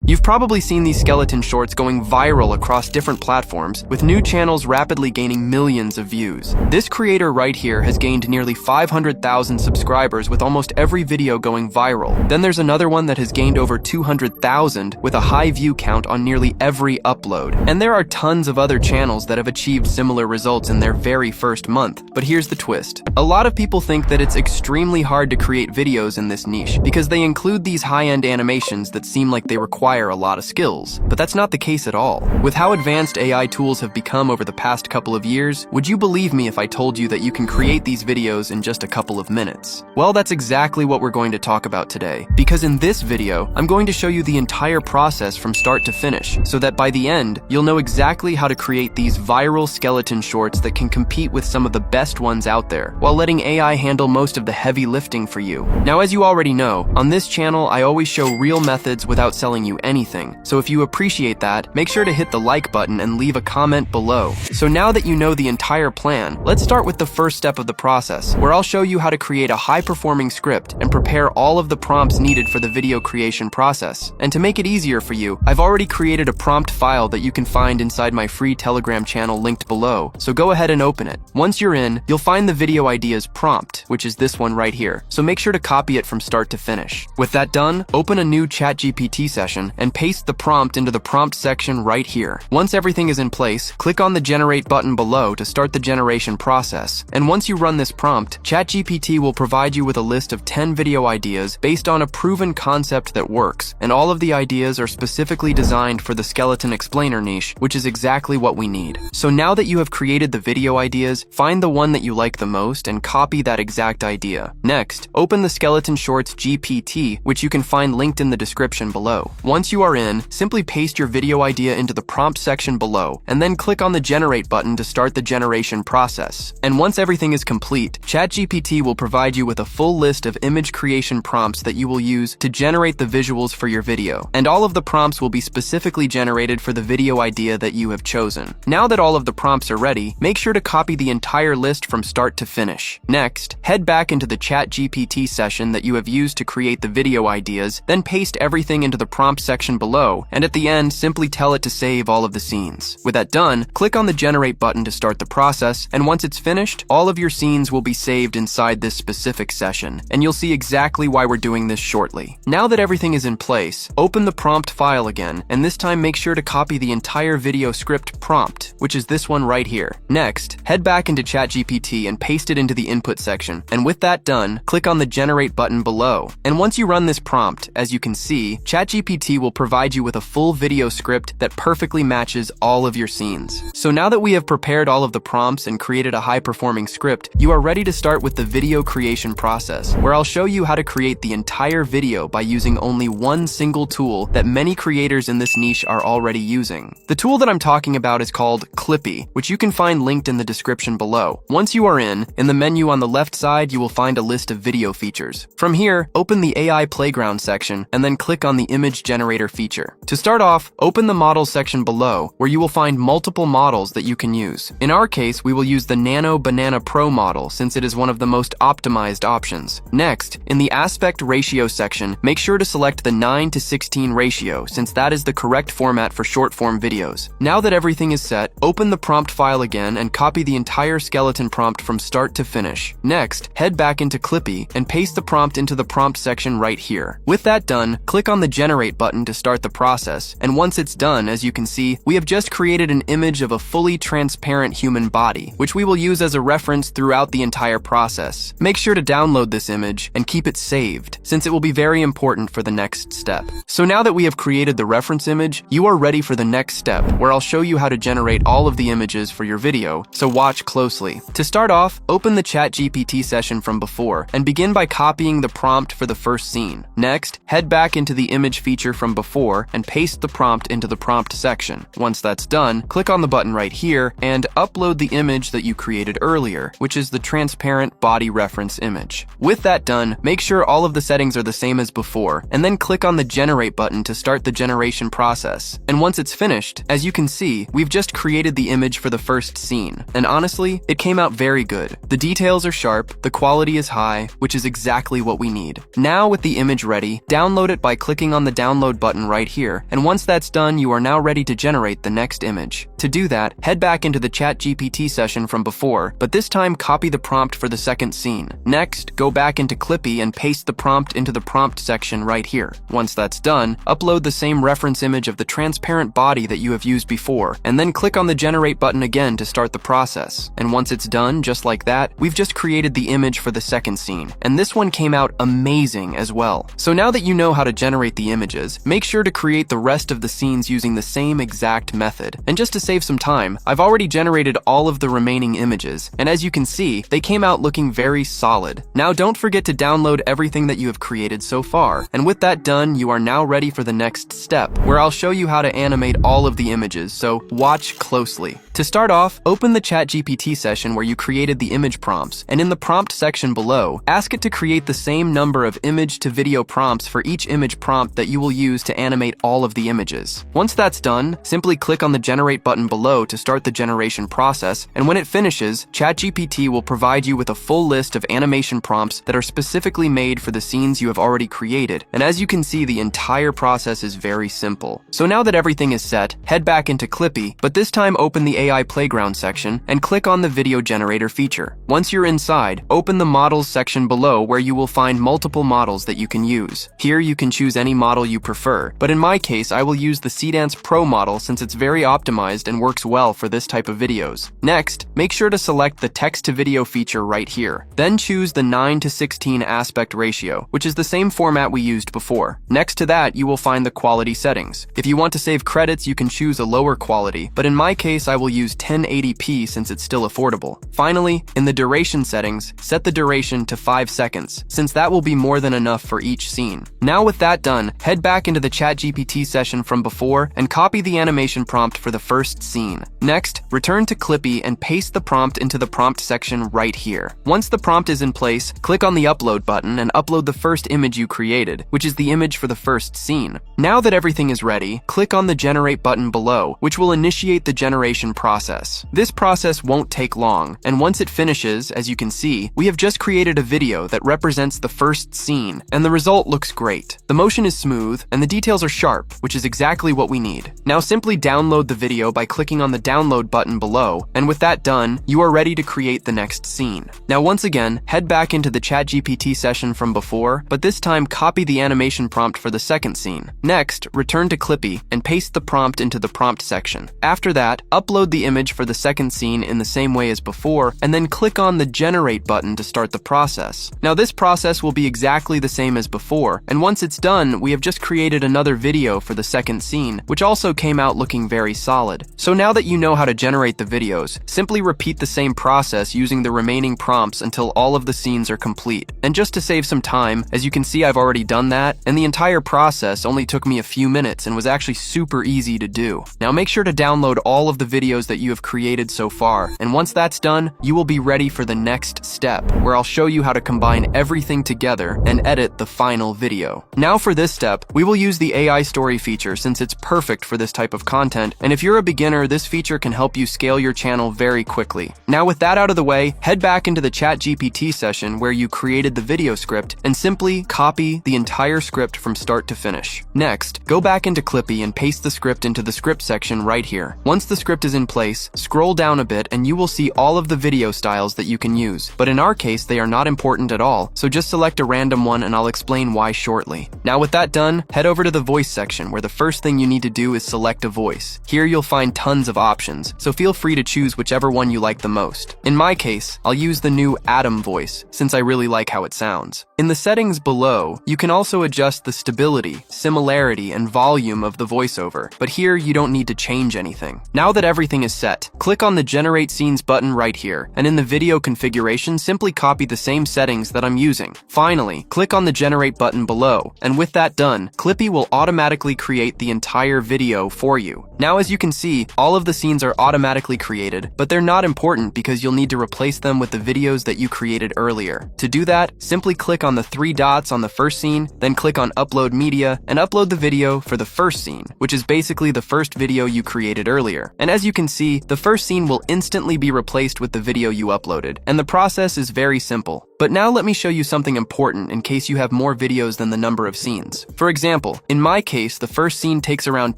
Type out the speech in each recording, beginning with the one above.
You've probably seen these skeleton shorts going viral across different platforms, with new channels rapidly gaining millions of views. This creator right here has gained nearly 500,000 subscribers with almost every video going viral. Then there's another one that has gained over 200,000 with a high view count on nearly every upload. And there are tons of other channels that have achieved similar results in their very first month. But here's the twist. A lot of people think that it's extremely hard to create videos in this niche because they include these high-end animations that seem like they require a lot of skills. But that's not the case at all. With how advanced AI tools have become over the past couple of years, would you believe me if I told you that you can create these videos in just a couple of minutes? Well, that's exactly what we're going to talk about today. Because in this video, I'm going to show you the entire process from start to finish, so that by the end, you'll know exactly how to create these viral skeleton shorts that can compete with some of the best ones out there, while letting AI handle most of the heavy lifting for you. Now, as you already know, on this channel, I always show real methods without selling you anything. So if you appreciate that, make sure to hit the like button and leave a comment below. So now that you know the entire plan, let's start with the first step of the process, where I'll show you how to create a high-performing script and prepare all of the prompts needed for the video creation process. And to make it easier for you, I've already created a prompt file that you can find inside my free Telegram channel linked below, so go ahead and open it. Once you're in, you'll find the video ideas prompt, which is this one right here, so make sure to copy it from start to finish. With that done, open a new ChatGPT session and paste the prompt into the prompt section right here. Once everything is in place, click on the generate button below to start the generation process. And once you run this prompt, ChatGPT will provide you with a list of 10 video ideas based on a proven concept that works, and all of the ideas are specifically designed for the skeleton explainer niche, which is exactly what we need. So now that you have created the video ideas, find the one that you like the most and copy that exact idea. Next, open the Skeleton Shorts GPT, which you can find linked in the description below. Once you are in, simply paste your video idea into the prompt section below, and then click on the generate button to start the generation process. And once everything is complete, ChatGPT will provide you with a full list of image creation prompts that you will use to generate the visuals for your video. And all of the prompts will be specifically generated for the video idea that you have chosen. Now that all of the prompts are ready, make sure to copy the entire list from start to finish. Next, head back into the ChatGPT session that you have used to create the video ideas, then paste everything into the prompt section below, and at the end, simply tell it to save all of the scenes. With that done, click on the generate button to start the process, and once it's finished, all of your scenes will be saved inside this specific session, and you'll see exactly why we're doing this shortly. Now that everything is in place, open the prompt file again, and this time make sure to copy the entire video script prompt, which is this one right here. Next, head back into ChatGPT and paste it into the input section, and with that done, click on the generate button below. And once you run this prompt, as you can see, ChatGPT will provide you with a full video script that perfectly matches all of your scenes. So now that we have prepared all of the prompts and created a high-performing script, you are ready to start with the video creation process, where I'll show you how to create the entire video by using only one single tool that many creators in this niche are already using. The tool that I'm talking about is called Clippy, which you can find linked in the description below. Once you are in the menu on the left side, you will find a list of video features. From here, open the AI Playground section, and then click on the Image Generator feature. To start off, open the Models section below, where you will find multiple models that you can use. In our case, we will use the Nano Banana Pro model, since it is one of the most optimized options. Next, in the Aspect Ratio section, make sure to select the 9:16 ratio, since that is the correct format for short-form videos. Now that everything is set, open the prompt file again and copy the entire skeleton prompt from start to finish. Next, head back into Clippy and paste the prompt into the prompt section right here. With that done, click on the generate button to start the process, and once it's done, as you can see, we have just created an image of a fully transparent human body, which we will use as a reference throughout the entire process. Make sure to download this image and keep it saved, since it will be very important for the next step. So now that we have created the reference image, you are ready for the next step, where I'll show you how to generate all of the images for your video, so watch closely. To start off, open the ChatGPT session from before, and begin by copying the prompt for the first scene. Next, head back into the image feature from before and paste the prompt into the prompt section. Once that's done, click on the button right here and upload the image that you created earlier, which is the transparent body reference image. With that done, make sure all of the settings are the same as before, and then click on the generate button to start the generation process. And once it's finished, as you can see, we've just created the image for the first scene. And honestly, it came out very good. The details are sharp, the quality is high, which is exactly what we need. Now with the image ready, download it by clicking on the download upload button right here, and once that's done, you are now ready to generate the next image. To do that, head back into the ChatGPT session from before, but this time copy the prompt for the second scene. Next, go back into Clippy and paste the prompt into the prompt section right here. Once that's done, upload the same reference image of the transparent body that you have used before, and then click on the generate button again to start the process. And once it's done, just like that, we've just created the image for the second scene, and this one came out amazing as well. So now that you know how to generate the images, make sure to create the rest of the scenes using the same exact method. And just to save some time, I've already generated all of the remaining images, and as you can see, they came out looking very solid. Now don't forget to download everything that you have created so far, and with that done, you are now ready for the next step, where I'll show you how to animate all of the images, so watch closely. To start off, open the ChatGPT session where you created the image prompts, and in the prompt section below, ask it to create the same number of image to video prompts for each image prompt that you will use to animate all of the images. Once that's done, simply click on the generate button below to start the generation process, and when it finishes, ChatGPT will provide you with a full list of animation prompts that are specifically made for the scenes you have already created, and as you can see, the entire process is very simple. So now that everything is set, head back into Clippy, but this time open the AI Playground section and click on the video generator feature. Once you're inside, open the models section below where you will find multiple models that you can use. Here you can choose any model you prefer, but in my case I will use the Seedance Pro model since it's very optimized and works well for this type of videos. Next, make sure to select the text to video feature right here. Then choose the 9:16 aspect ratio, which is the same format we used before. Next to that, you will find the quality settings. If you want to save credits, you can choose a lower quality, but in my case I will use 1080p since it's still affordable. Finally, in the duration settings, set the duration to 5 seconds, since that will be more than enough for each scene. Now with that done, head back into the ChatGPT session from before and copy the animation prompt for the first scene. Next, return to Clippy and paste the prompt into the prompt section right here. Once the prompt is in place, click on the upload button and upload the first image you created, which is the image for the first scene. Now that everything is ready, click on the generate button below, which will initiate the generation process. This process won't take long, and once it finishes, as you can see, we have just created a video that represents the first scene, and the result looks great. The motion is smooth, and the details are sharp, which is exactly what we need. Now simply download the video by clicking on the download button below, and with that done, you are ready to create the next scene. Now once again, head back into the ChatGPT session from before, but this time copy the animation prompt for the second scene. Next, return to Clippy and paste the prompt into the prompt section. After that, upload the image for the second scene in the same way as before, and then click on the generate button to start the process. Now this process will be exactly the same as before, and once it's done, we have just created another video for the second scene, which also came out looking very solid. So now that you know how to generate the videos, simply repeat the same process using the remaining prompts until all of the scenes are complete. And just to save some time, as you can see, I've already done that, and the entire process only took me a few minutes and was actually super easy to do. Now make sure to download all of the videos that you have created so far, and once that's done, you will be ready for the next step, where I'll show you how to combine everything together and edit the final video. Now for this step, we will use the AI story feature since it's perfect for this type of content, and if you're a beginner, this feature can help you scale your channel very quickly. Now with that out of the way, head back into the ChatGPT session where you created the video script and simply copy the entire script from start to finish. Next, go back into Clippy and paste the script into the script section right here. Once the script is in place, scroll down a bit and you will see all of the video styles that you can use. But in our case, they are not important at all, so just select a random one and I'll explain why shortly. Now with that done, head over to the voice section where the first thing you need to do is select a voice. Here you'll find tons of options, so feel free to choose whichever one you like the most. In my case, I'll use the new Adam voice, since I really like how it sounds. In the settings below, you can also adjust the stability, similarity, and volume of the voiceover, but here you don't need to change anything. Now that everything is set, click on the Generate Scenes button right here, and in the video configuration, simply copy the same settings that I'm using. Finally, click on the Generate button below, and with that done, Clippy will automatically create the entire video for you. Now as you can see, all of the scenes are automatically created, but they're not important because you'll need to replace them with the videos that you created earlier. To do that, simply click on the 3 dots on the first scene, then click on Upload Media, and upload the video for the first scene, which is basically the first video you created earlier. And as you can see, the first scene will instantly be replaced with the video you uploaded, and the process is very simple. But now let me show you something important in case you have more videos than the number of scenes. For example, in my case, the first scene takes around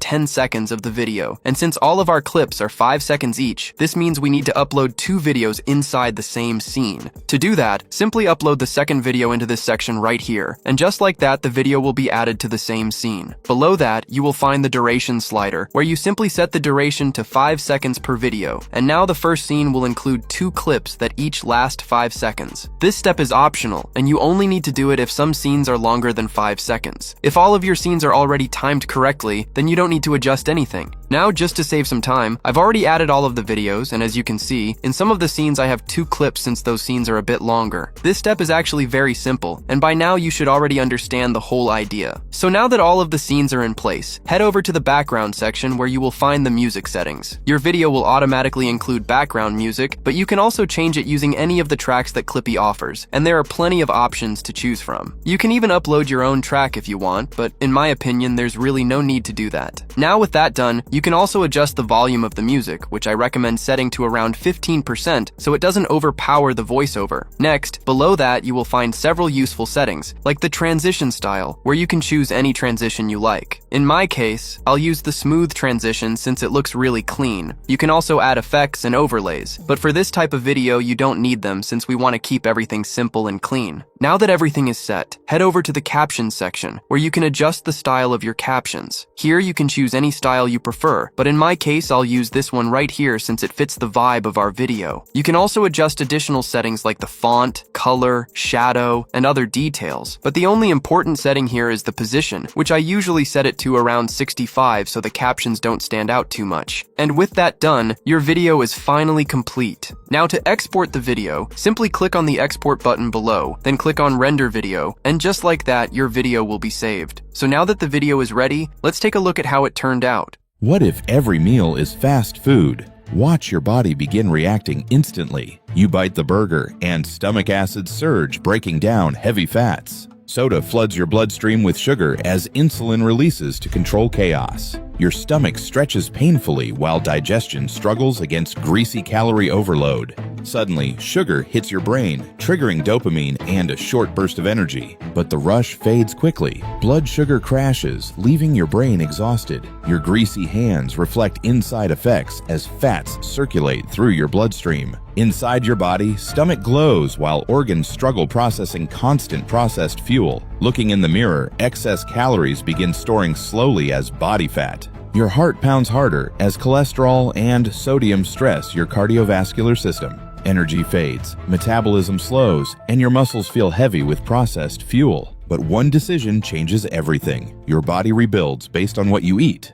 10 seconds of the video, and since all of our clips are 5 seconds each, this means we need to upload 2 videos inside the same scene. To do that, simply upload the second video into this section right here, and just like that, the video will be added to the same scene. Below that, you will find the duration slider, where you simply set the duration to 5 seconds per video, and now the first scene will include 2 clips that each last 5 seconds. This step is optional, and you only need to do it if some scenes are longer than 5 seconds. If all of your scenes are already timed correctly, then you don't need to adjust anything. Now, just to save some time, I've already added all of the videos, and as you can see, in some of the scenes I have 2 clips since those scenes are a bit longer. This step is actually very simple, and by now you should already understand the whole idea. So now that all of the scenes are in place, head over to the background section where you will find the music settings. Your video will automatically include background music, but you can also change it using any of the tracks that Clippy offers, and there are plenty of options to choose from. You can even upload your own track if you want, but in my opinion, there's really no need to do that. Now with that done, you can also adjust the volume of the music, which I recommend setting to around 15% so it doesn't overpower the voiceover. Next, below that, you will find several useful settings, like the transition style, where you can choose any transition you like. In my case, I'll use the smooth transition since it looks really clean. You can also add effects and overlays, but for this type of video, you don't need them since we want to keep everything simple and clean. Now that everything is set, head over to the captions section, where you can adjust the style of your captions. Here you can choose any style you prefer, but in my case I'll use this one right here since it fits the vibe of our video. You can also adjust additional settings like the font, color, shadow, and other details, but the only important setting here is the position, which I usually set it to around 65 so the captions don't stand out too much. And with that done, your video is finally complete. Now to export the video, simply click on the export button below, then click on render video, and just like that, your video will be saved. So now that the video is ready, let's take a look at how it turned out. What if every meal is fast food? Watch your body begin reacting instantly. You bite the burger and stomach acids surge, breaking down heavy fats. Soda floods your bloodstream with sugar as insulin releases to control chaos. Your stomach stretches painfully while digestion struggles against greasy calorie overload. Suddenly, sugar hits your brain, triggering dopamine and a short burst of energy. But the rush fades quickly. Blood sugar crashes, leaving your brain exhausted. Your greasy hands reflect inside effects as fats circulate through your bloodstream. Inside your body, stomach glows while organs struggle processing constant processed fuel. Looking in the mirror, excess calories begin storing slowly as body fat. Your heart pounds harder as cholesterol and sodium stress your cardiovascular system. Energy fades, metabolism slows, and your muscles feel heavy with processed fuel. But one decision changes everything. Your body rebuilds based on what you eat.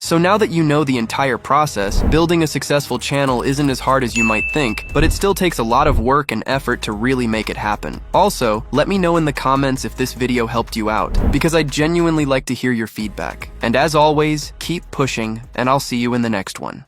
So now that you know the entire process, building a successful channel isn't as hard as you might think, but it still takes a lot of work and effort to really make it happen. Also, let me know in the comments if this video helped you out, because I genuinely like to hear your feedback. And as always, keep pushing, and I'll see you in the next one.